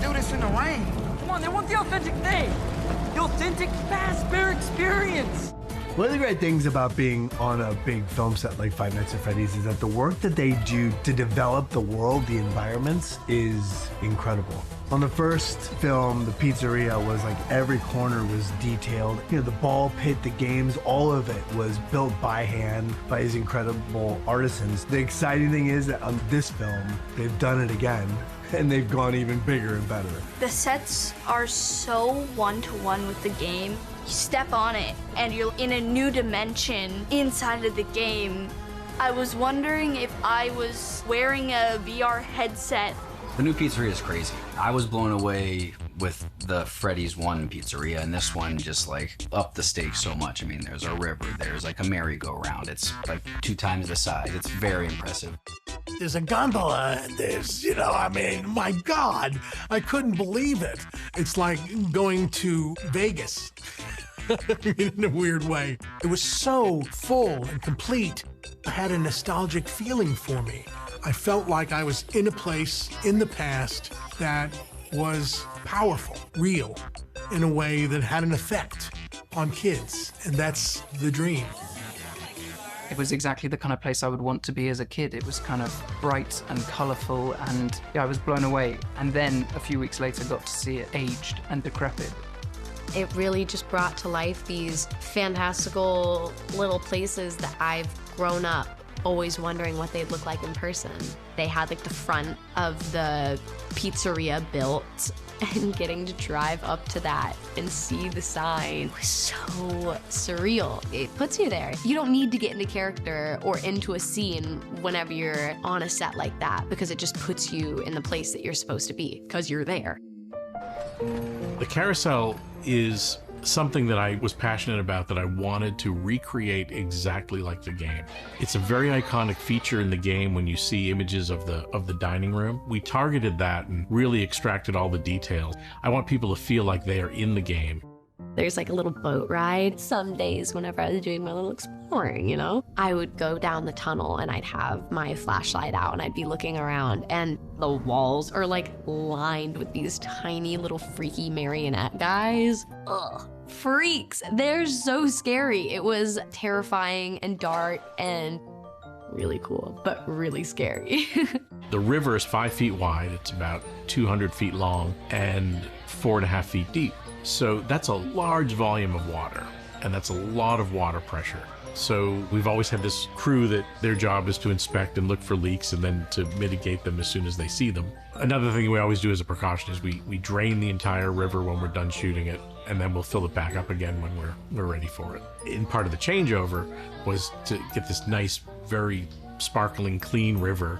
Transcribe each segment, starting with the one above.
do this in the rain. Come on, they want the authentic thing. The authentic Fazbear experience. One of the great things about being on a big film set like Five Nights at Freddy's is that the work that they do to develop the world, the environments, is incredible. On the first film, the pizzeria was like every corner was detailed. You know, the ball pit, the games, all of it was built by hand by these incredible artisans. The exciting thing is that on this film, they've done it again, and they've gone even bigger and better. The sets are so one-to-one with the game. You step on it, and you're in a new dimension inside of the game. I was wondering if I was wearing a VR headset. The new pizzeria is crazy. I was blown away with the Freddy's 1 pizzeria, and this one just like upped the stakes so much. I mean, there's a river, there's like a merry-go-round. It's like 2 times the size. It's very impressive. There's a gondola, and there's, you know, I mean, my God, I couldn't believe it. It's like going to Vegas in a weird way. It was so full and complete. It had a nostalgic feeling for me. I felt like I was in a place in the past that was powerful, real, in a way that had an effect on kids, and that's the dream. It was exactly the kind of place I would want to be as a kid. It was kind of bright and colorful, and yeah, I was blown away. And then a few weeks later, got to see it aged and decrepit. It really just brought to life these fantastical little places that I've grown up always wondering what they'd look like in person. They had like the front of the pizzeria built, and getting to drive up to that and see the sign was so surreal. It puts you there. You don't need to get into character or into a scene whenever you're on a set like that, because it just puts you in the place that you're supposed to be, because you're there. The carousel is something that I was passionate about, that I wanted to recreate exactly like the game. It's a very iconic feature in the game when you see images of the dining room. We targeted that and really extracted all the details. I want people to feel like they are in the game. There's like a little boat ride. Some days whenever I was doing my little exploring, you know, I would go down the tunnel and I'd have my flashlight out and I'd be looking around, and the walls are like lined with these tiny little freaky marionette guys. Ugh, freaks. They're so scary. It was terrifying and dark and really cool, but really scary. The river is 5 feet wide. It's about 200 feet long and 4.5 feet deep. So that's a large volume of water, and that's a lot of water pressure. So we've always had this crew that their job is to inspect and look for leaks and then to mitigate them as soon as they see them. Another thing we always do as a precaution is we drain the entire river when we're done shooting it, and then we'll fill it back up again when we're ready for it. And part of the changeover was to get this nice, very sparkling, clean river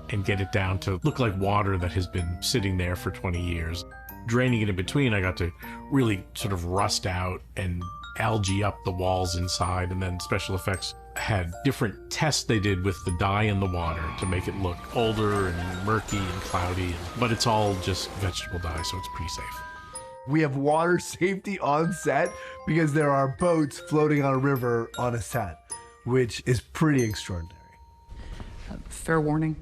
and get it down to look like water that has been sitting there for 20 years. Draining it in between, I got to really sort of rust out and algae up the walls inside, and then special effects had different tests they did with the dye in the water to make it look older and murky and cloudy, but it's all just vegetable dye, so it's pretty safe. We have water safety on set because there are boats floating on a river on a set, which is pretty extraordinary. Fair warning,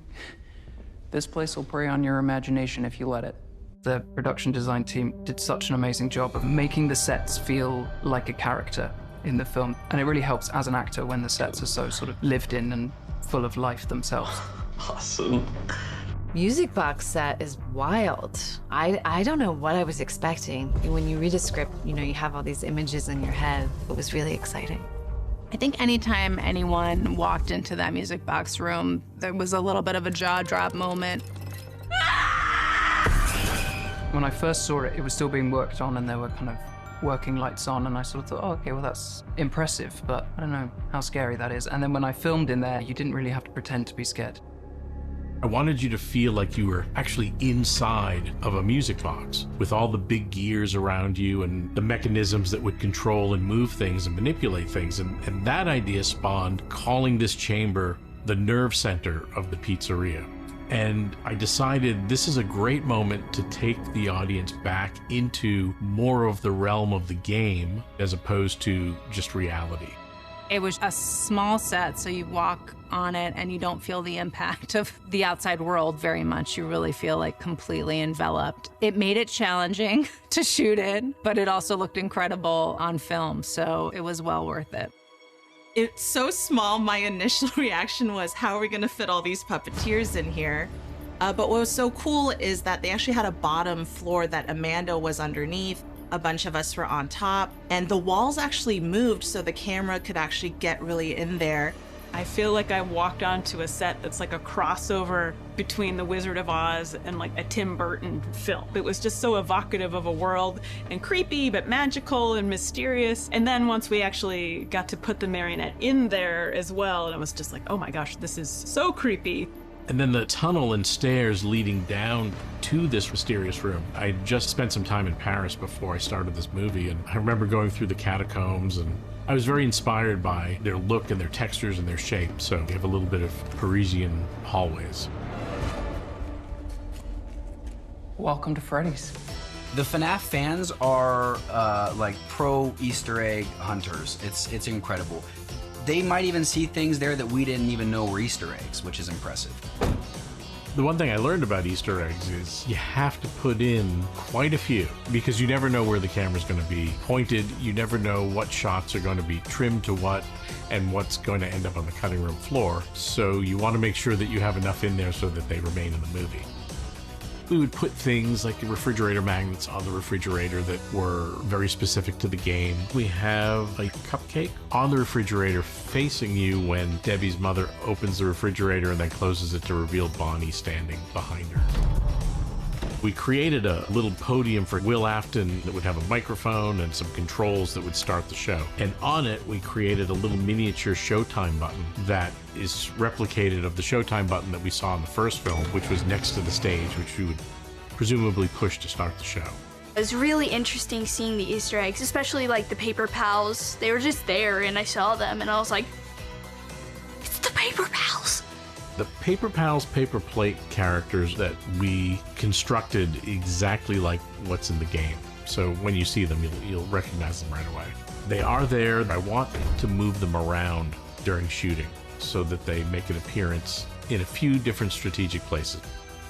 this place will prey on your imagination if you let it. The production design team did such an amazing job of making the sets feel like a character in the film. And it really helps as an actor when the sets are so sort of lived in and full of life themselves. Awesome. Music box set is wild. I don't know what I was expecting. When you read a script, you know, you have all these images in your head. It was really exciting. I think anytime anyone walked into that music box room, there was a little bit of a jaw drop moment. When I first saw it, it was still being worked on and there were kind of working lights on, and I sort of thought, oh, okay, well, that's impressive, but I don't know how scary that is. And then when I filmed in there, you didn't really have to pretend to be scared. I wanted you to feel like you were actually inside of a music box with all the big gears around you and the mechanisms that would control and move things and manipulate things. And that idea spawned calling this chamber the nerve center of the pizzeria. And I decided this is a great moment to take the audience back into more of the realm of the game as opposed to just reality. It was a small set, so you walk on it and you don't feel the impact of the outside world very much. You really feel like completely enveloped. It made it challenging to shoot in, but it also looked incredible on film, so it was well worth it. It's so small, my initial reaction was, how are we gonna fit all these puppeteers in here? But what was so cool is that they actually had a bottom floor that Amanda was underneath. A bunch of us were on top, and the walls actually moved so the camera could actually get really in there. I feel like I walked onto a set that's like a crossover between The Wizard of Oz and like a Tim Burton film. It was just so evocative of a world and creepy, but magical and mysterious. And then once we actually got to put the marionette in there as well, and I was just like, oh my gosh, this is so creepy. And then the tunnel and stairs leading down to this mysterious room. I just spent some time in Paris before I started this movie, and I remember going through the catacombs, and I was very inspired by their look and their textures and their shape. So we have a little bit of Parisian hallways. Welcome to Freddy's. The FNAF fans are like pro Easter egg hunters. It's incredible. They might even see things there that we didn't even know were Easter eggs, which is impressive. The one thing I learned about Easter eggs is you have to put in quite a few because you never know where the camera's going to be pointed. You never know what shots are going to be trimmed to what and what's going to end up on the cutting room floor. So you want to make sure that you have enough in there so that they remain in the movie. We would put things like refrigerator magnets on the refrigerator that were very specific to the game. We have a cupcake on the refrigerator facing you when Debbie's mother opens the refrigerator and then closes it to reveal Bonnie standing behind her. We created a little podium for Will Afton that would have a microphone and some controls that would start the show. And on it, we created a little miniature Showtime button that is replicated of the Showtime button that we saw in the first film, which was next to the stage, which we would presumably push to start the show. It was really interesting seeing the Easter eggs, especially like the paper pals. They were just there and I saw them and I was like, it's the paper pals. The Paper Pals paper plate characters that we constructed exactly like what's in the game. So when you see them, you'll recognize them right away. They are there. I want to move them around during shooting so that they make an appearance in a few different strategic places.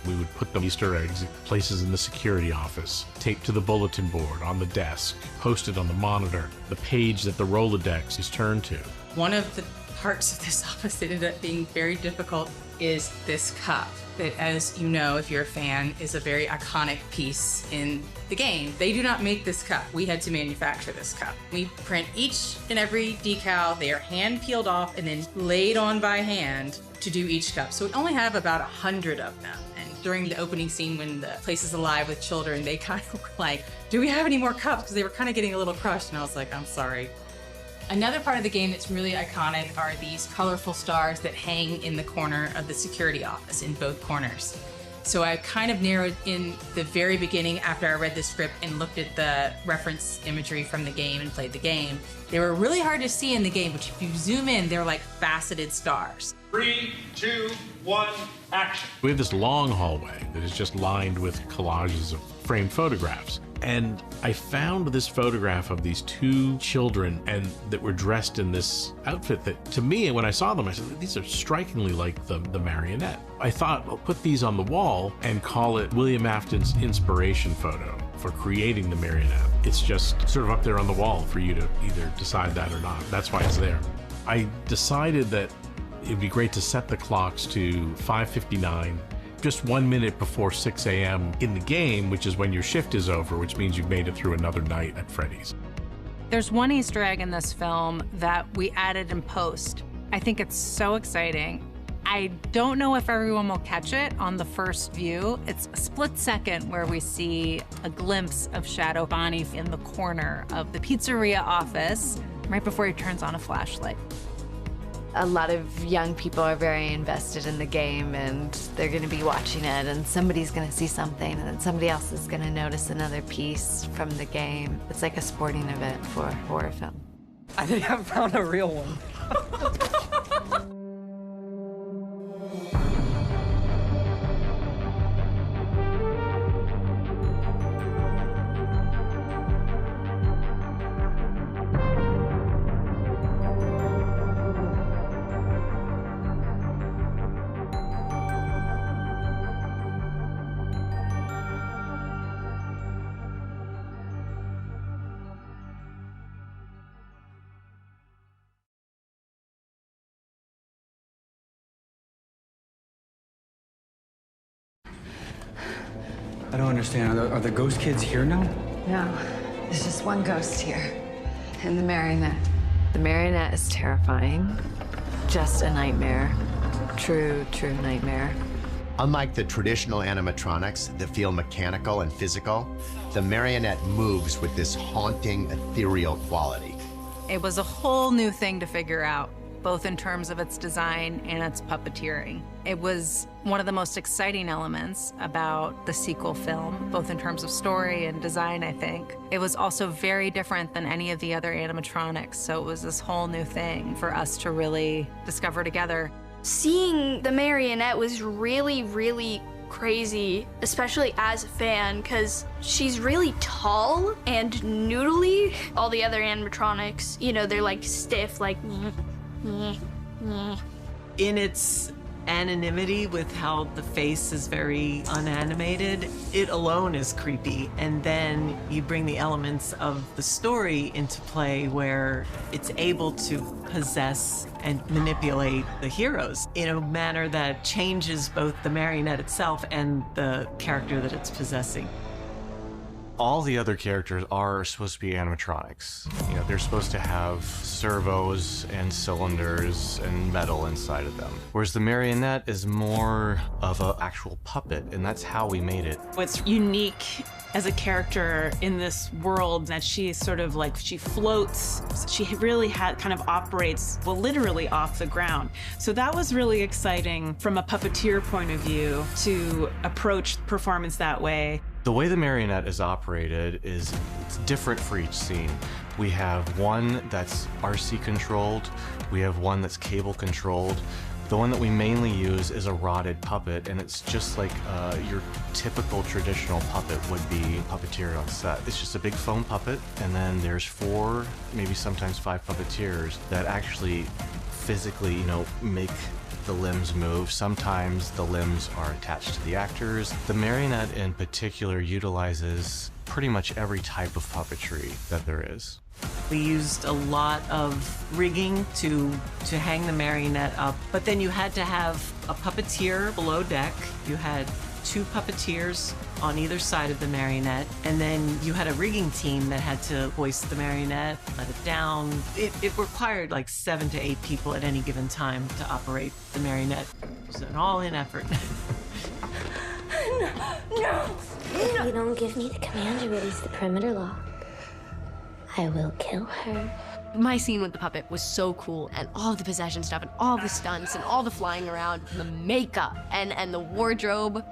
We would put the Easter eggs in places in the security office, taped to the bulletin board, on the desk, posted on the monitor, the page that the Rolodex is turned to. One of the parts of this office that ended up being very difficult is this cup that, as you know, if you're a fan, is a very iconic piece in the game. They do not make this cup. We had to manufacture this cup. We print each and every decal. They are hand peeled off and then laid on by hand to do each cup. So we only have about 100 of them. And during the opening scene when the place is alive with children, they kind of were like, do we have any more cups? Because they were kind of getting a little crushed. And I was like, I'm sorry. Another part of the game that's really iconic are these colorful stars that hang in the corner of the security office in both corners. So I kind of narrowed in the very beginning after I read the script and looked at the reference imagery from the game and played the game. They were really hard to see in the game, but if you zoom in, they're like faceted stars. 3, 2, 1, action. We have this long hallway that is just lined with collages of framed photographs. And I found this photograph of these two children and that were dressed in this outfit that, to me, when I saw them, I said, these are strikingly like the marionette. I thought, I'll put these on the wall and call it William Afton's inspiration photo for creating the marionette. It's just sort of up there on the wall for you to either decide that or not. That's why it's there. I decided that it'd be great to set the clocks to 5:59, just 1 minute before 6 a.m. in the game, which is when your shift is over, which means you've made it through another night at Freddy's. There's one Easter egg in this film that we added in post. I think it's so exciting. I don't know if everyone will catch it on the first view. It's a split second where we see a glimpse of Shadow Bonnie in the corner of the pizzeria office right before he turns on a flashlight. A lot of young people are very invested in the game and they're going to be watching it and somebody's going to see something and then somebody else is going to notice another piece from the game. It's like a sporting event for a horror film. I think I found a real one. I don't understand. Are the ghost kids here now? No, there's just one ghost here. And the marionette. The marionette is terrifying. Just a nightmare. True nightmare. Unlike the traditional animatronics that feel mechanical and physical, the marionette moves with this haunting, ethereal quality. It was a whole new thing to figure out, both in terms of its design and its puppeteering. It was one of the most exciting elements about the sequel film, both in terms of story and design, I think. It was also very different than any of the other animatronics, so it was this whole new thing for us to really discover together. Seeing the marionette was really crazy, especially as a fan, because she's really tall and noodly. All the other animatronics, you know, they're like stiff, like in its anonymity with how the face is very unanimated, it alone is creepy. And then you bring the elements of the story into play where it's able to possess and manipulate the heroes in a manner that changes both the marionette itself and the character that it's possessing. All the other characters are supposed to be animatronics. You know, they're supposed to have servos and cylinders and metal inside of them. Whereas the marionette is more of an actual puppet, and that's how we made it. What's unique as a character in this world that she sort of like, she floats. She really kind of operates, well, literally off the ground. So that was really exciting from a puppeteer point of view to approach performance that way. The way the marionette is operated is it's different for each scene. We have one that's RC controlled, we have one that's cable controlled. The one that we mainly use is a rotted puppet, and it's just like your typical traditional puppet would be puppeteered on set. It's just a big foam puppet, and then there's 4, maybe sometimes 5 puppeteers that actually physically, you know, make the limbs move. Sometimes the limbs are attached to the actors. The marionette in particular utilizes pretty much every type of puppetry that there is. We used a lot of rigging to hang the marionette up, but then you had to have a puppeteer below deck. You had 2 puppeteers on either side of the marionette, and then you had a rigging team that had to hoist the marionette, let it down. It required like 7 to 8 people at any given time to operate the marionette. It was an all-in effort. No! If you don't give me the command to release the perimeter lock, I will kill her. My scene with the puppet was so cool, and all the possession stuff, and all the stunts, and all the flying around, the makeup, and the wardrobe.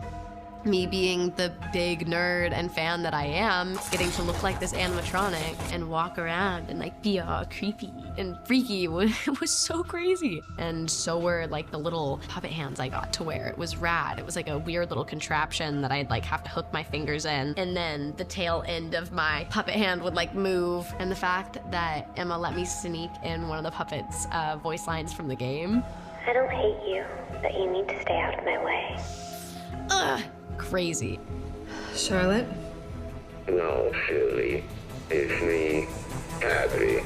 Me being the big nerd and fan that I am, getting to look like this animatronic and walk around and like be all creepy and freaky was so crazy. And so were like the little puppet hands I got to wear. It was rad. It was like a weird little contraption that I'd like have to hook my fingers in, and then the tail end of my puppet hand would like move. And the fact that Emma let me sneak in one of the puppet's voice lines from the game. I don't hate you, but you need to stay out of my way. Ugh. Crazy. Charlotte? No, silly. It's me, Abby.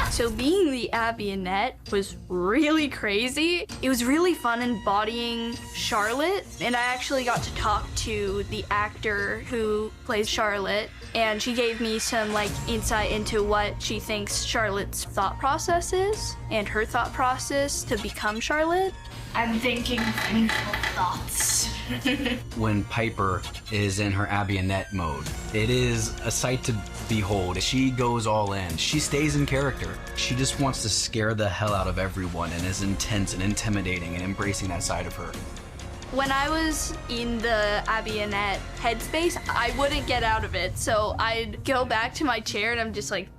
So being the Abby-Annette was really crazy. It was really fun embodying Charlotte, and I actually got to talk to the actor who plays Charlotte, and she gave me some like insight into what she thinks Charlotte's thought process is, and her thought process to become Charlotte. I'm thinking painful thoughts. When Piper is in her Abby-Annette mode, it is a sight to behold. She goes all in. She stays in character. She just wants to scare the hell out of everyone and is intense and intimidating and embracing that side of her. When I was in the Abby-Annette headspace, I wouldn't get out of it, so I'd go back to my chair and I'm just like...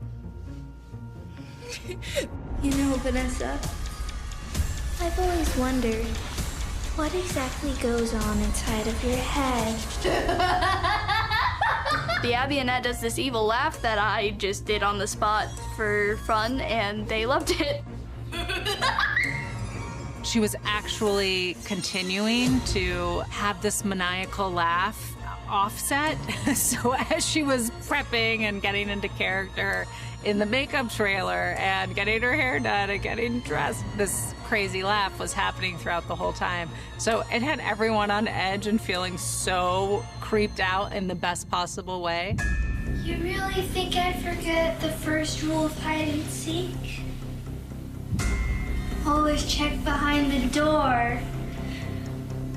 You know, Vanessa, I've always wondered, what exactly goes on inside of your head? The Abby-Annette does this evil laugh that I just did on the spot for fun, and they loved it. She was actually continuing to have this maniacal laugh offset. So as she was prepping and getting into character in the makeup trailer and getting her hair done and getting dressed, this crazy laugh was happening throughout the whole time. So it had everyone on edge and feeling so creeped out in the best possible way. You really think I'd forget the first rule of hide and seek? Always check behind the door.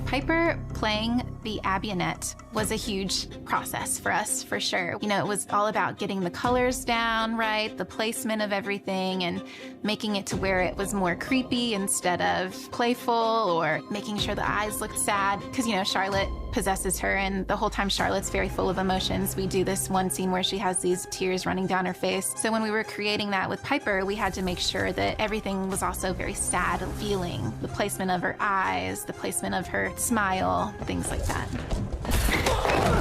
Piper playing the Abionette was a huge process for us, for sure. You know, it was all about getting the colors down right, the placement of everything, and making it to where it was more creepy instead of playful, or making sure the eyes looked sad. Because, you know, Charlotte possesses her, and the whole time Charlotte's very full of emotions. We do this one scene where she has these tears running down her face. So when we were creating that with Piper, we had to make sure that everything was also very sad feeling. The placement of her eyes, the placement of her smile, things like that.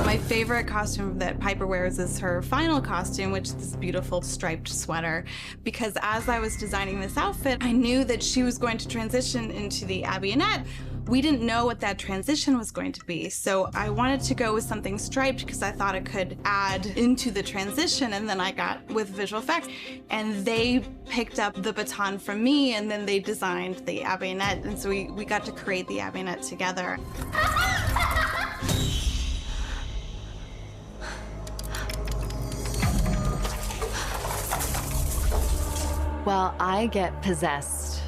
My favorite costume that Piper wears is her final costume, which is this beautiful striped sweater. Because as I was designing this outfit, I knew that she was going to transition into the Abionette. We didn't know what that transition was going to be, so I wanted to go with something striped because I thought it could add into the transition, and then I got with visual effects, and they picked up the baton from me, and then they designed the Abionette, and so we got to create the Abionette together. Well, I get possessed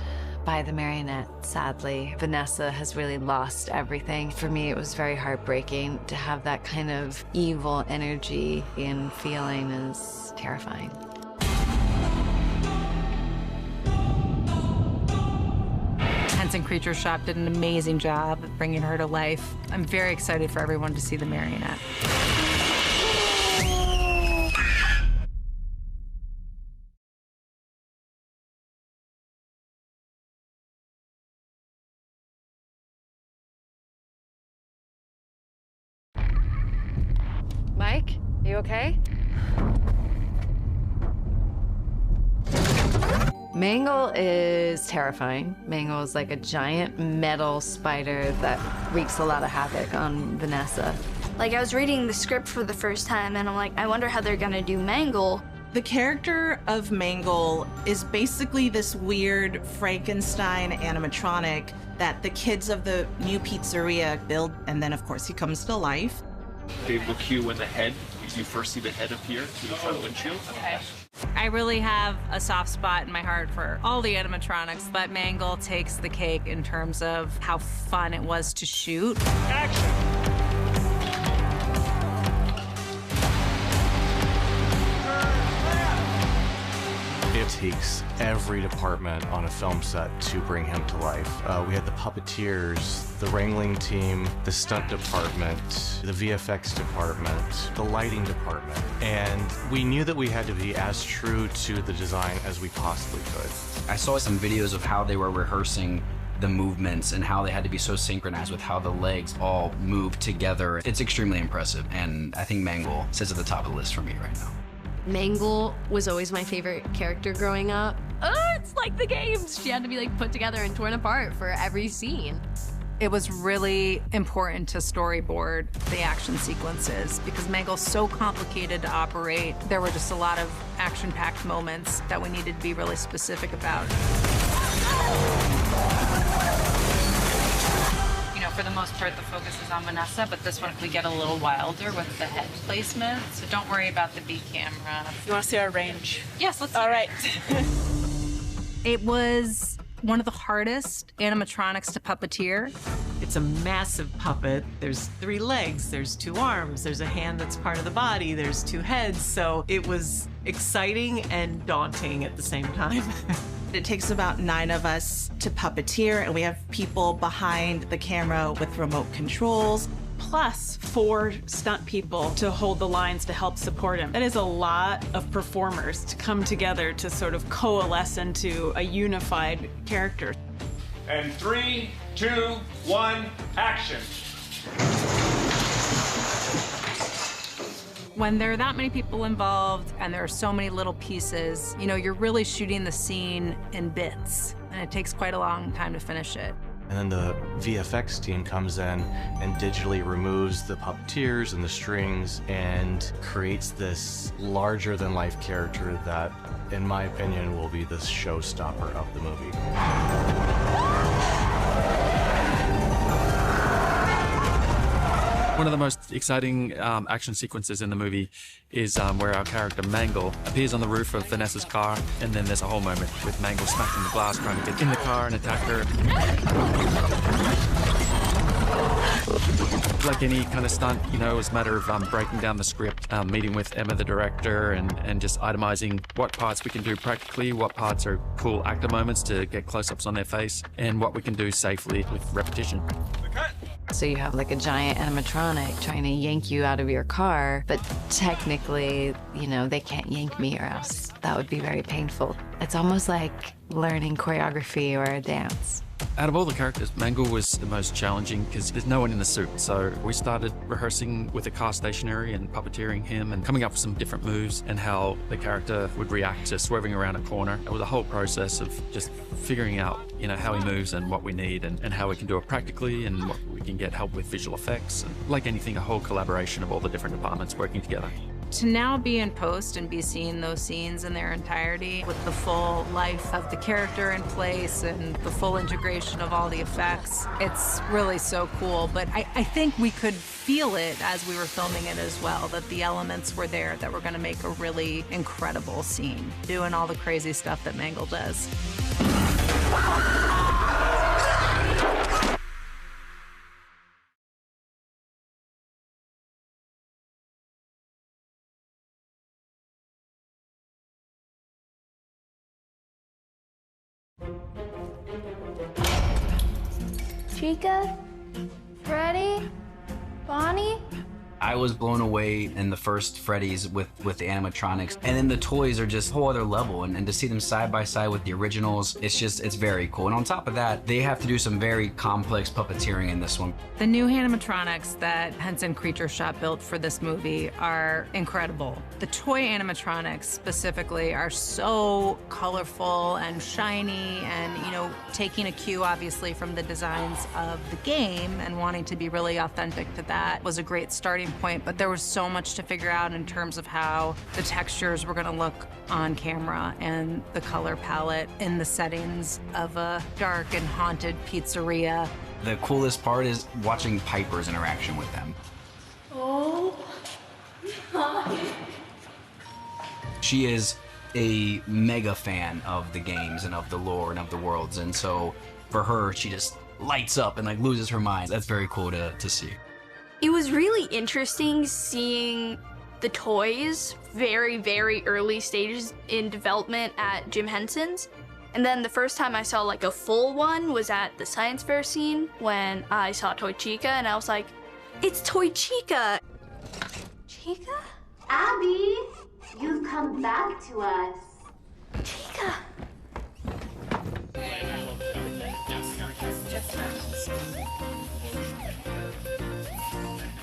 by the marionette, sadly. Vanessa has really lost everything. For me, it was very heartbreaking to have that kind of evil energy and feeling is terrifying. Henson Creature Shop did an amazing job of bringing her to life. I'm very excited for everyone to see the marionette. Mike, you okay? Mangle is terrifying. Mangle is like a giant metal spider that wreaks a lot of havoc on Vanessa. Like, I was reading the script for the first time, and I'm like, I wonder how they're gonna do Mangle. The character of Mangle is basically this weird Frankenstein animatronic that the kids of the new pizzeria build, and then of course he comes to life. They will cue when the head, you first see the head appear through the front windshield. Okay. I really have a soft spot in my heart for all the animatronics, but Mangle takes the cake in terms of how fun it was to shoot. Action! It takes every department on a film set to bring him to life. We had the puppeteers, the wrangling team, the stunt department, the VFX department, the lighting department. And we knew that we had to be as true to the design as we possibly could. I saw some videos of how they were rehearsing the movements and how they had to be so synchronized with how the legs all move together. It's extremely impressive, and I think Mangle sits at the top of the list for me right now. Mangle was always my favorite character growing up. Oh, it's like the games. She had to be like put together and torn apart for every scene. It was really important to storyboard the action sequences because Mangle's so complicated to operate. There were just a lot of action-packed moments that we needed to be really specific about. You know, for the most part, the focus is on Vanessa, but this one we get a little wilder with the head placement, so don't worry about the B camera. You want to see our range? Yes, let's. All right. It was one of the hardest animatronics to puppeteer. It's a massive puppet. There's 3 legs, there's 2 arms, there's a hand that's part of the body, there's 2 heads, so it was exciting and daunting at the same time. It takes about 9 of us to puppeteer, and we have people behind the camera with remote controls. Plus 4 stunt people to hold the lines to help support him. That is a lot of performers to come together to sort of coalesce into a unified character. And 3, 2, 1, action. When there are that many people involved and there are so many little pieces, you know, you're really shooting the scene in bits, and it takes quite a long time to finish it. And then the VFX team comes in and digitally removes the puppeteers and the strings and creates this larger-than-life character that, in my opinion, will be the showstopper of the movie. One of the most exciting action sequences in the movie is where our character Mangle appears on the roof of Vanessa's car, and then there's a whole moment with Mangle smacking the glass, trying to get in the car and attack her. Like any kind of stunt, you know, it was a matter of breaking down the script, meeting with Emma, the director, and just itemizing what parts we can do practically, what parts are cool actor moments to get close-ups on their face, and what we can do safely with repetition. So you have like a giant animatronic trying to yank you out of your car, but technically, you know, they can't yank me or else that would be very painful. It's almost like learning choreography or a dance. Out of all the characters, Mangle was the most challenging because there's no one in the suit. So we started rehearsing with the car stationary and puppeteering him and coming up with some different moves and how the character would react to swerving around a corner. It was a whole process of just figuring out, you know, how he moves and what we need and how we can do it practically and what we can get help with visual effects. And like anything, a whole collaboration of all the different departments working together. To now be in post and be seeing those scenes in their entirety with the full life of the character in place and the full integration of all the effects, it's really so cool. But I think we could feel it as we were filming it as well, that the elements were there that were going to make a really incredible scene, doing all the crazy stuff that Mangle does. Chica? Freddy? Bonnie? I was blown away in the first Freddy's with the animatronics, and then the toys are just a whole other level, and to see them side by side with the originals, it's very cool. And on top of that, they have to do some very complex puppeteering in this one. The new animatronics that Henson Creature Shop built for this movie are incredible. The toy animatronics specifically are so colorful and shiny and, you know, taking a cue obviously from the designs of the game and wanting to be really authentic to that was a great starting point, but there was so much to figure out in terms of how the textures were going to look on camera and the color palette in the settings of a dark and haunted pizzeria. The coolest part is watching Piper's interaction with them. Oh my. She is a mega fan of the games and of the lore and of the worlds, and so for her, she just lights up and like loses her mind. That's very cool to see. It was really interesting seeing the toys very, very early stages in development at Jim Henson's. And then the first time I saw like a full one was at the science fair scene when I saw Toy Chica and I was like, it's Toy Chica. Chica? Abby, you've come back to us. Chica.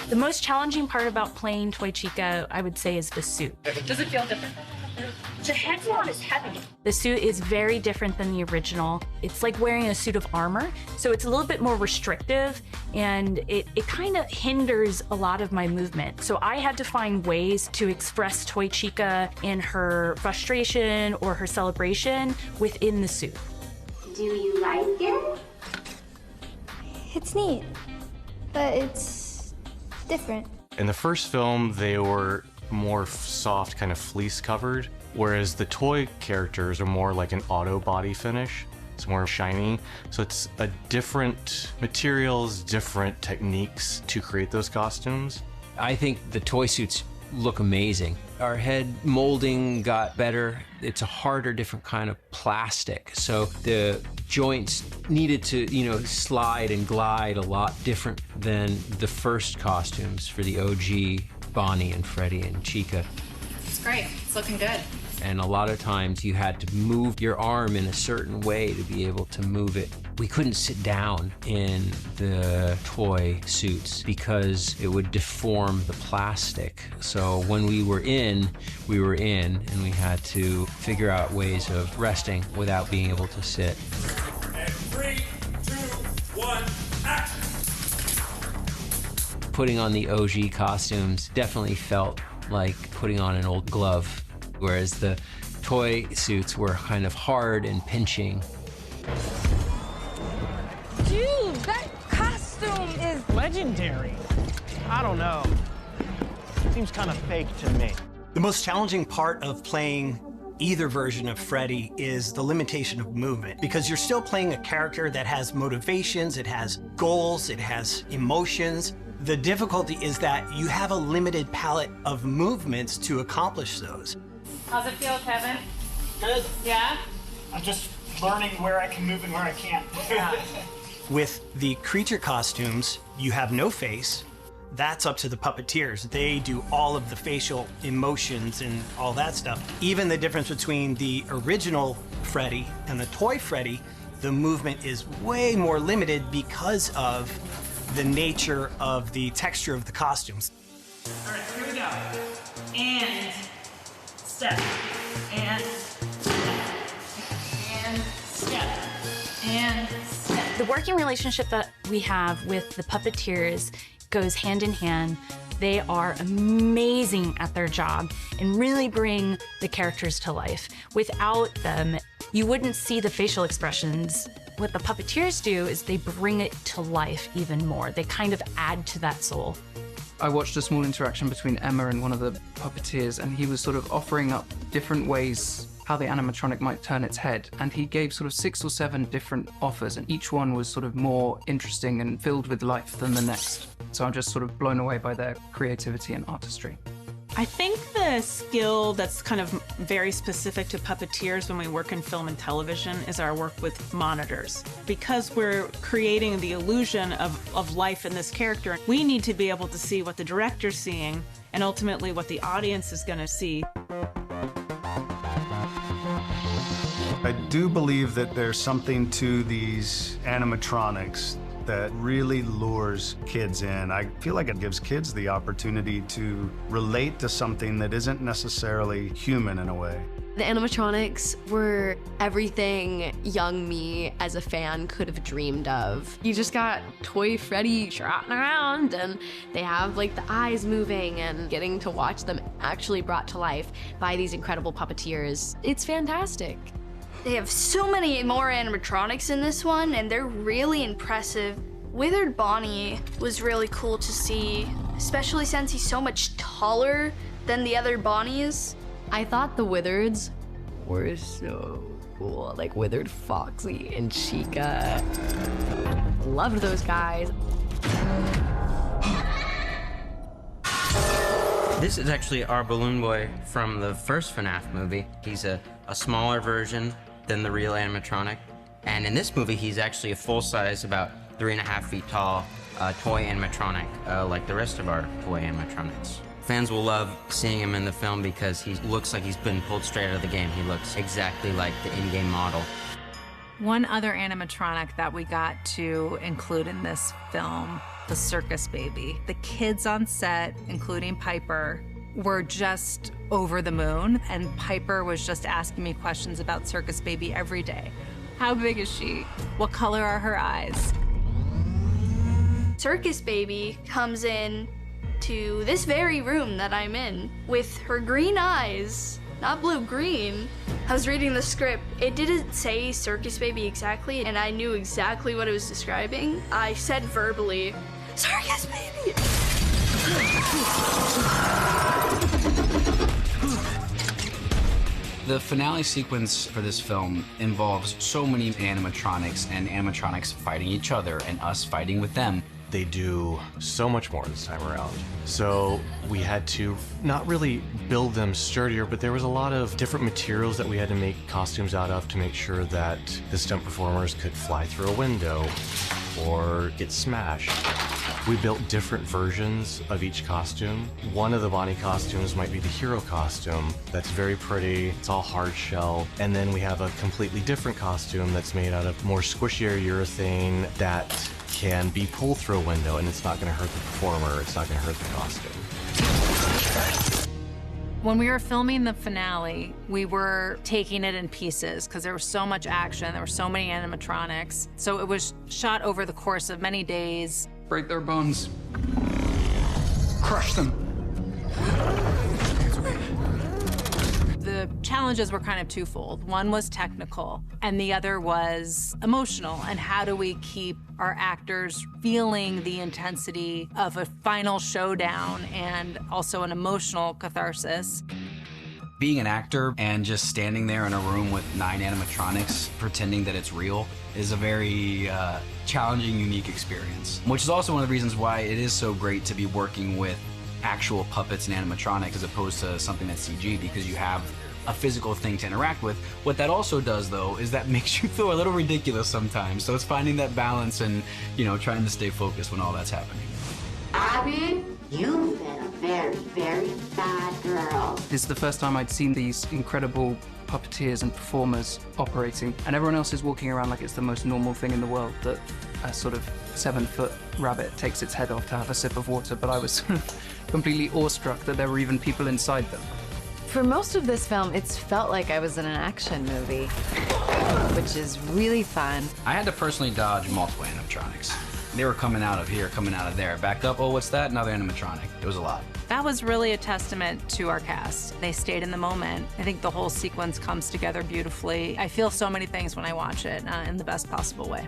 The most challenging part about playing Toy Chica, I would say, is the suit. Does it feel different? The head's not as heavy. The suit is very different than the original. It's like wearing a suit of armor, so it's a little bit more restrictive, and it kind of hinders a lot of my movement. So I had to find ways to express Toy Chica in her frustration or her celebration within the suit. Do you like it? It's neat, but it's different. In the first film, they were more soft, kind of fleece covered, whereas the toy characters are more like an auto body finish. It's more shiny, so it's a different materials, different techniques to create those costumes. I think the toy suits look amazing. Our head molding got better. It's a harder, different kind of plastic, so the joints needed to, you know, slide and glide a lot different than the first costumes for the OG Bonnie and Freddy and Chica. It's great. It's looking good. And a lot of times you had to move your arm in a certain way to be able to move it. We couldn't sit down in the toy suits because it would deform the plastic. So when we were in, and we had to figure out ways of resting without being able to sit. And 3, 2, Putting on the OG costumes definitely felt like putting on an old glove, whereas the toy suits were kind of hard and pinching. Dude, that costume is legendary. I don't know. Seems kind of fake to me. The most challenging part of playing either version of Freddy is the limitation of movement, because you're still playing a character that has motivations, it has goals, it has emotions. The difficulty is that you have a limited palette of movements to accomplish those. How's it feel, Kevin? Good. Yeah? I'm just learning where I can move and where I can't. With the creature costumes, you have no face. That's up to the puppeteers. They do all of the facial emotions and all that stuff. Even the difference between the original Freddy and the toy Freddy, the movement is way more limited because of the nature of the texture of the costumes. All right, here we go. And step. And step. And step. The working relationship that we have with the puppeteers goes hand in hand. They are amazing at their job and really bring the characters to life. Without them, you wouldn't see the facial expressions. What the puppeteers do is they bring it to life even more. They kind of add to that soul. I watched a small interaction between Emma and one of the puppeteers, and he was sort of offering up different ways how the animatronic might turn its head, and he gave sort of 6 or 7 different offers, and each one was sort of more interesting and filled with life than the next. So I'm just sort of blown away by their creativity and artistry. I think the skill that's kind of very specific to puppeteers when we work in film and television is our work with monitors. Because we're creating the illusion of life in this character, we need to be able to see what the director's seeing and ultimately what the audience is going to see. I do believe that there's something to these animatronics that really lures kids in. I feel like it gives kids the opportunity to relate to something that isn't necessarily human in a way. The animatronics were everything young me as a fan could have dreamed of. You just got toy Freddy trotting around, and they have like the eyes moving, and getting to watch them actually brought to life by these incredible puppeteers. It's fantastic. They have so many more animatronics in this one, and they're really impressive. Withered Bonnie was really cool to see, especially since he's so much taller than the other Bonnies. I thought the Withereds were so cool, like Withered Foxy and Chica. Loved those guys. This is actually our balloon boy from the first FNAF movie. He's a smaller version than the real animatronic. And in this movie, he's actually a full-size, about 3.5 feet tall toy animatronic, like the rest of our toy animatronics. Fans will love seeing him in the film because he looks like he's been pulled straight out of the game. He looks exactly like the in-game model. One other animatronic that we got to include in this film, the circus baby. The kids on set, including Piper, were just over the moon, and Piper was just asking me questions about Circus Baby every day. How big is she? What color are her eyes? Circus Baby comes in to this very room that I'm in with her green eyes, not blue-green. I was reading the script. It didn't say Circus Baby exactly, and I knew exactly what it was describing. I said verbally, "Circus Baby!" The finale sequence for this film involves so many animatronics and animatronics fighting each other and us fighting with them. They do so much more this time around. So we had to not really build them sturdier, but there was a lot of different materials that we had to make costumes out of to make sure that the stunt performers could fly through a window or get smashed. We built different versions of each costume. One of the Bonnie costumes might be the hero costume. That's very pretty, it's all hard shell. And then we have a completely different costume that's made out of more squishier urethane that can be pulled through a window, and it's not gonna hurt the performer, it's not gonna hurt the costume. When we were filming the finale, we were taking it in pieces because there was so much action, there were so many animatronics. So it was shot over the course of many days. Break their bones. Crush them. The challenges were kind of twofold. One was technical, and the other was emotional. And how do we keep our actors feeling the intensity of a final showdown and also an emotional catharsis? Being an actor and just standing there in a room with 9 animatronics pretending that it's real is a very challenging, unique experience. Which is also one of the reasons why it is so great to be working with actual puppets and animatronics as opposed to something that's CG, because you have a physical thing to interact with. What that also does, though, is that makes you feel a little ridiculous sometimes. So it's finding that balance and, you know, trying to stay focused when all that's happening. Abby, you've been a very, very bad girl. This is the first time I'd seen these incredible puppeteers and performers operating, and everyone else is walking around like it's the most normal thing in the world, that a sort of 7-foot rabbit takes its head off to have a sip of water, but I was completely awestruck that there were even people inside them. For most of this film, it's felt like I was in an action movie, which is really fun. I had to personally dodge multiple animatronics. They were coming out of here, coming out of there. Back up, oh, what's that? Another animatronic. It was a lot. That was really a testament to our cast. They stayed in the moment. I think the whole sequence comes together beautifully. I feel so many things when I watch it in the best possible way.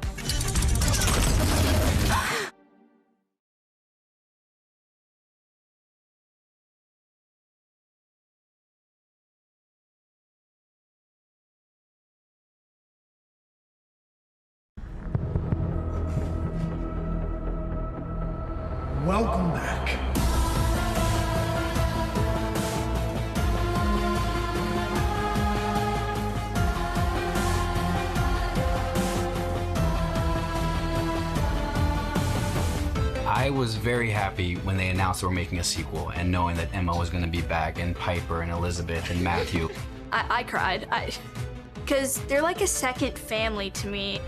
Welcome back. I was very happy when they announced they were making a sequel and knowing that Emma was going to be back, and Piper and Elizabeth and Matthew. I cried. Because they're like a second family to me.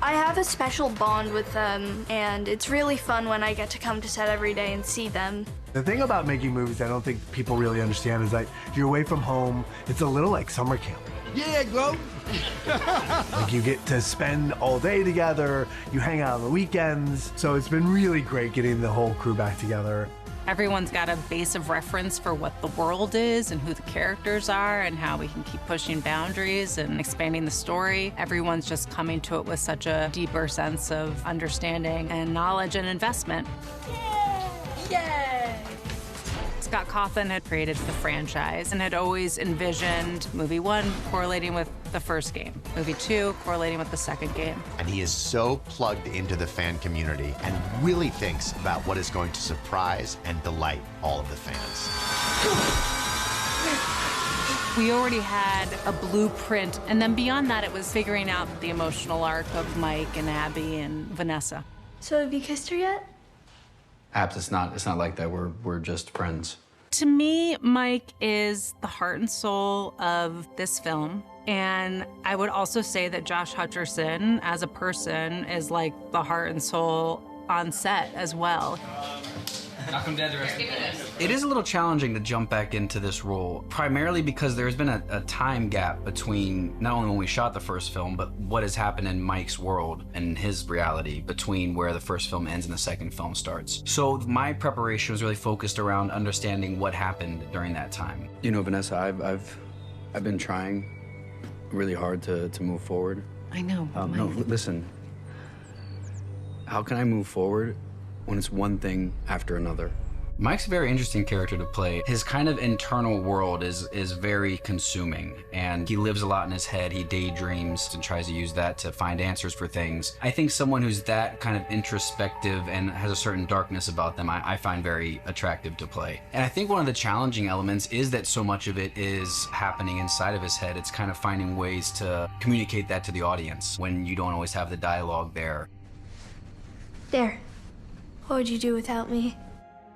I have a special bond with them, and it's really fun when I get to come to set every day and see them. The thing about making movies I don't think people really understand is that you're away from home. It's a little like summer camp. Yeah, Glo. Like you get to spend all day together, you hang out on the weekends. So it's been really great getting the whole crew back together. Everyone's got a base of reference for what the world is and who the characters are and how we can keep pushing boundaries and expanding the story. Everyone's just coming to it with such a deeper sense of understanding and knowledge and investment. Yay! Scott Cawthon had created the franchise and had always envisioned movie 1 correlating with the first game, movie 2 correlating with the second game. And he is so plugged into the fan community and really thinks about what is going to surprise and delight all of the fans. We already had a blueprint, and then beyond that, it was figuring out the emotional arc of Mike and Abby and Vanessa. So have you kissed her yet? Abs, it's not like that. We're just friends. To me, Mike is the heart and soul of this film. And I would also say that Josh Hutcherson, as a person, is like the heart and soul on set as well. Knock him dead the rest of the day. It is a little challenging to jump back into this role, primarily because there's been a time gap between not only when we shot the first film, but what has happened in Mike's world and his reality between where the first film ends and the second film starts. So my preparation was really focused around understanding what happened during that time. You know, Vanessa, I've been trying really hard to move forward. I know. No, listen. How can I move forward when it's one thing after another? Mike's a very interesting character to play. His kind of internal world is very consuming, and he lives a lot in his head. He daydreams and tries to use that to find answers for things. I think someone who's that kind of introspective and has a certain darkness about them, I find very attractive to play. And I think one of the challenging elements is that so much of it is happening inside of his head. It's kind of finding ways to communicate that to the audience when you don't always have the dialogue there. There. What would you do without me?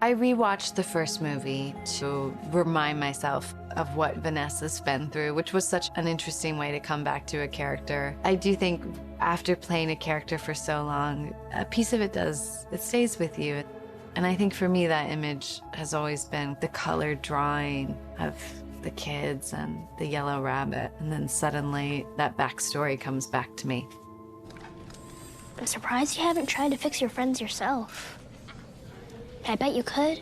I rewatched the first movie to remind myself of what Vanessa's been through, which was such an interesting way to come back to a character. I do think after playing a character for so long, a piece of it stays with you. And I think for me, that image has always been the colored drawing of the kids and the yellow rabbit. And then suddenly that backstory comes back to me. I'm surprised you haven't tried to fix your friends yourself. I bet you could.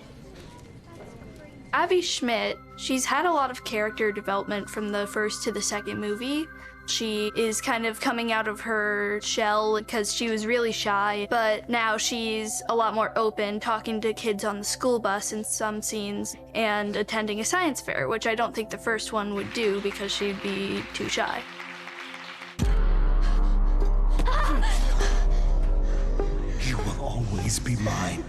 Abby Schmidt, she's had a lot of character development from the first to the second movie. She is kind of coming out of her shell because she was really shy, but now she's a lot more open, talking to kids on the school bus in some scenes and attending a science fair, which I don't think the first one would do because she'd be too shy. You will always be mine.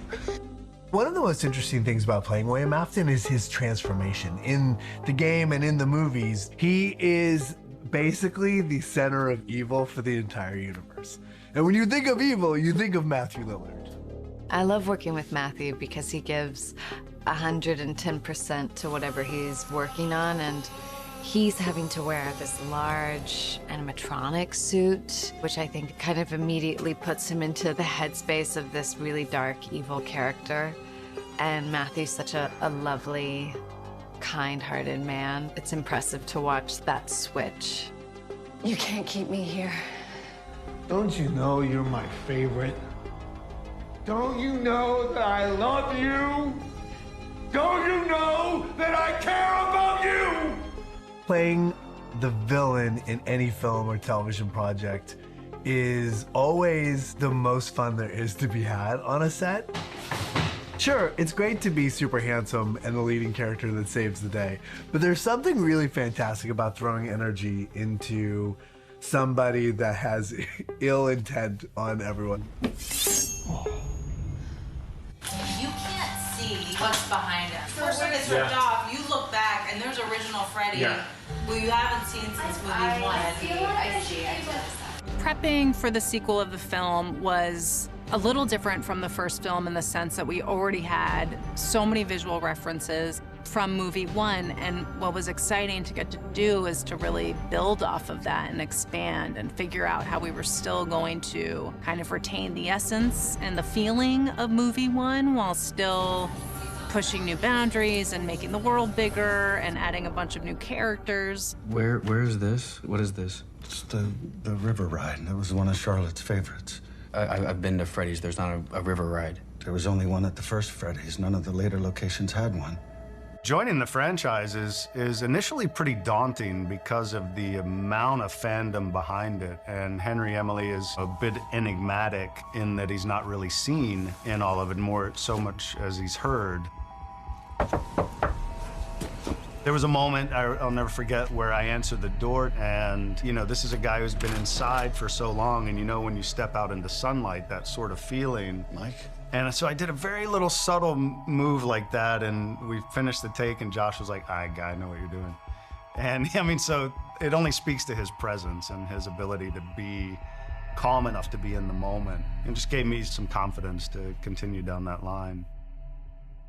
One of the most interesting things about playing William Afton is his transformation. In the game and in the movies, he is basically the center of evil for the entire universe. And when you think of evil, you think of Matthew Lillard. I love working with Matthew because he gives 110% to whatever he's working on, and he's having to wear this large animatronic suit, which I think kind of immediately puts him into the headspace of this really dark, evil character. And Matthew's such a lovely, kind-hearted man. It's impressive to watch that switch. You can't keep me here. Don't you know you're my favorite? Don't you know that I love you? Don't you know that I care about you? Playing the villain in any film or television project is always the most fun there is to be had on a set. Sure, it's great to be super handsome and the leading character that saves the day, but there's something really fantastic about throwing energy into somebody that has ill intent on everyone. You can't see what's behind us. First one gets ripped off, you look back, and there's original Freddy, who you haven't seen since movie one. I see. Prepping for the sequel of the film was a little different from the first film in the sense that we already had so many visual references from movie one, and what was exciting to get to do is to really build off of that and expand and figure out how we were still going to kind of retain the essence and the feeling of movie one while still pushing new boundaries and making the world bigger and adding a bunch of new characters. Where is this? What is this? It's the river ride. That was one of Charlotte's favorites. I've been to Freddy's. There's not a river ride. There was only one at the first Freddy's. None of the later locations had one. Joining the franchise is initially pretty daunting because of the amount of fandom behind it. And Henry Emily is a bit enigmatic in that he's not really seen in all of it, more so much as he's heard. There was a moment I'll never forget where I answered the door, and you know, this is a guy who's been inside for so long, and you know when you step out into sunlight, that sort of feeling. Mike? And so I did a very little subtle move like that, and we finished the take, and Josh was like, "All right, guy, I know what you're doing." And I mean, so it only speaks to his presence and his ability to be calm enough to be in the moment, and just gave me some confidence to continue down that line.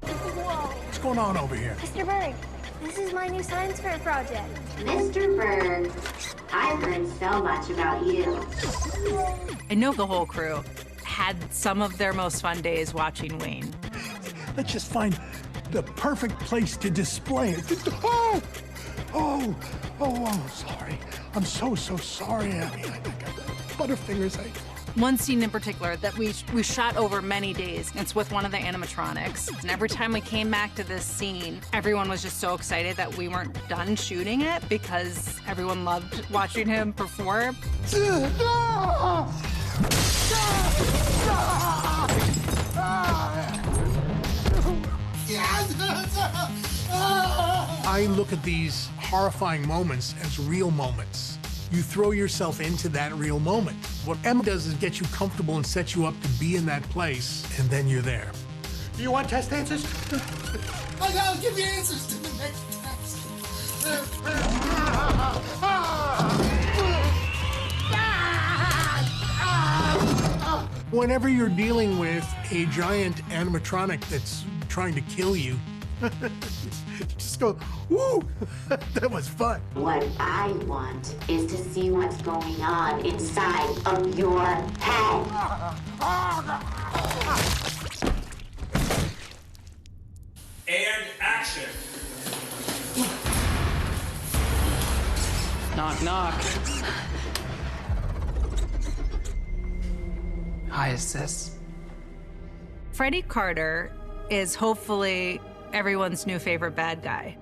What's going on over here? Mr. Berg, this is my new science fair project. Mr. Berg, I've heard so much about you. I know the whole crew had some of their most fun days watching Wayne. Let's just find the perfect place to display it. Oh, sorry. I'm so sorry, Abby. I got butterfingers. One scene in particular that we shot over many days. It's with one of the animatronics. And every time we came back to this scene, everyone was just so excited that we weren't done shooting it because everyone loved watching him perform. I look at these horrifying moments as real moments. You throw yourself into that real moment. What Emma does is get you comfortable and set you up to be in that place, and then you're there. You want test answers? I'll give you answers to the next test. Whenever you're dealing with a giant animatronic that's trying to kill you, just go, woo! That was fun. What I want is to see what's going on inside of your head. And action. Knock, knock. Hi, is this? Freddie Carter is hopefully everyone's new favorite bad guy.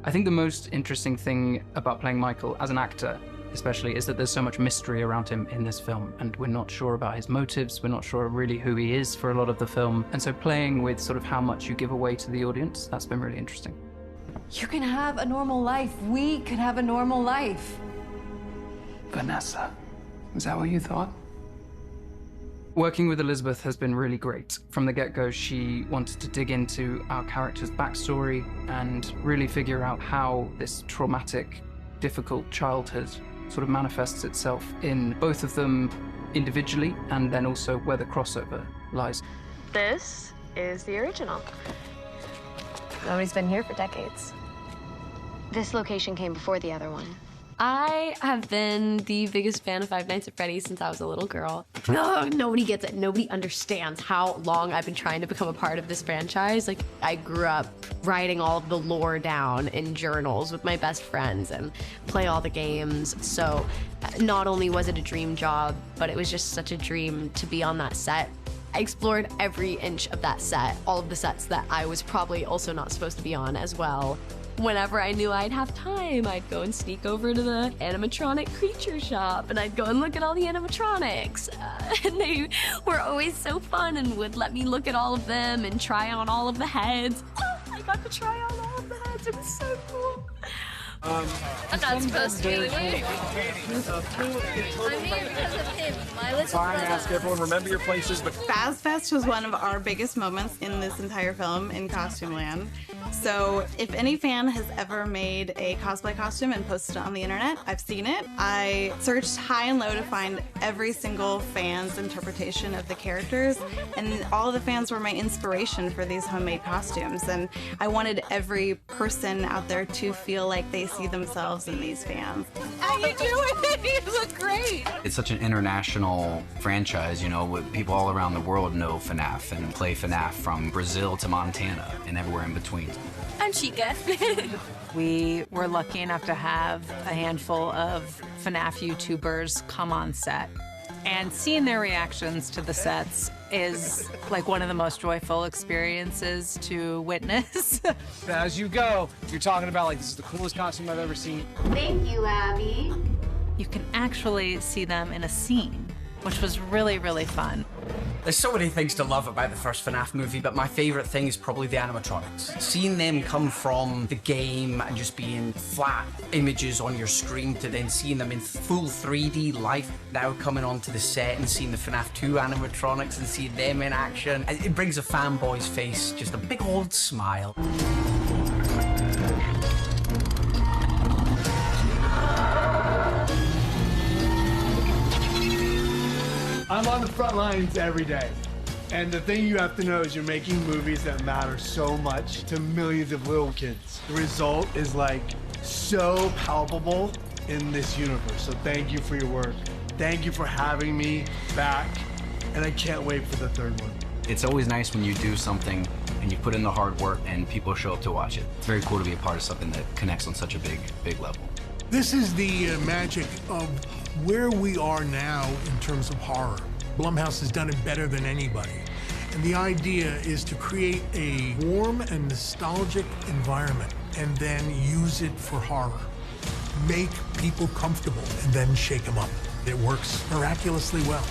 I think the most interesting thing about playing Michael as an actor, especially, is that there's so much mystery around him in this film, and we're not sure about his motives, we're not sure really who he is for a lot of the film, and so playing with sort of how much you give away to the audience, that's been really interesting. You can have a normal life. We can have a normal life. Vanessa, is that what you thought? Working with Elizabeth has been really great. From the get-go, she wanted to dig into our character's backstory and really figure out how this traumatic, difficult childhood sort of manifests itself in both of them individually, and then also where the crossover lies. This is the original. Nobody's been here for decades. This location came before the other one. I have been the biggest fan of Five Nights at Freddy's since I was a little girl. No, nobody gets it. Nobody understands how long I've been trying to become a part of this franchise. Like, I grew up writing all of the lore down in journals with my best friends and play all the games. So not only was it a dream job, but it was just such a dream to be on that set. I explored every inch of that set, all of the sets that I was probably also not supposed to be on as well. Whenever I knew I'd have time, I'd go and sneak over to the animatronic creature shop, and I'd go and look at all the animatronics. And they were always so fun and would let me look at all of them and try on all of the heads. Oh, I got to try on all of the heads. It was so cool. I'm not supposed to be here. I'm here because of him. Fine, ask everyone, remember your places, but FazFest was one of our biggest moments in this entire film in Costume Land. So if any fan has ever made a cosplay costume and posted it on the internet, I've seen it. I searched high and low to find every single fan's interpretation of the characters, and all of the fans were my inspiration for these homemade costumes. And I wanted every person out there to feel like they see themselves in these fans. How you doing? You look great. It's such an international franchise, you know, with people all around the world know FNAF and play FNAF from Brazil to Montana and everywhere in between. I'm Chica. We were lucky enough to have a handful of FNAF YouTubers come on set. And seeing their reactions to the sets is like one of the most joyful experiences to witness. as you go, you're talking about like, this is the coolest costume I've ever seen. Thank you, Abby. You can actually see them in a scene, which was really, really fun. There's so many things to love about the first FNAF movie, but my favorite thing is probably the animatronics. Seeing them come from the game and just being flat images on your screen to then seeing them in full 3D life, now coming onto the set and seeing the FNAF 2 animatronics and seeing them in action, it brings a fanboy's face just a big old smile. I'm on the front lines every day. And the thing you have to know is you're making movies that matter so much to millions of little kids. The result is like so palpable in this universe. So thank you for your work. Thank you for having me back. And I can't wait for the third one. It's always nice when you do something and you put in the hard work and people show up to watch it. It's very cool to be a part of something that connects on such a big level. This is the magic of where we are now in terms of horror. Blumhouse has done it better than anybody. And the idea is to create a warm and nostalgic environment and then use it for horror. Make people comfortable and then shake them up. It works miraculously well.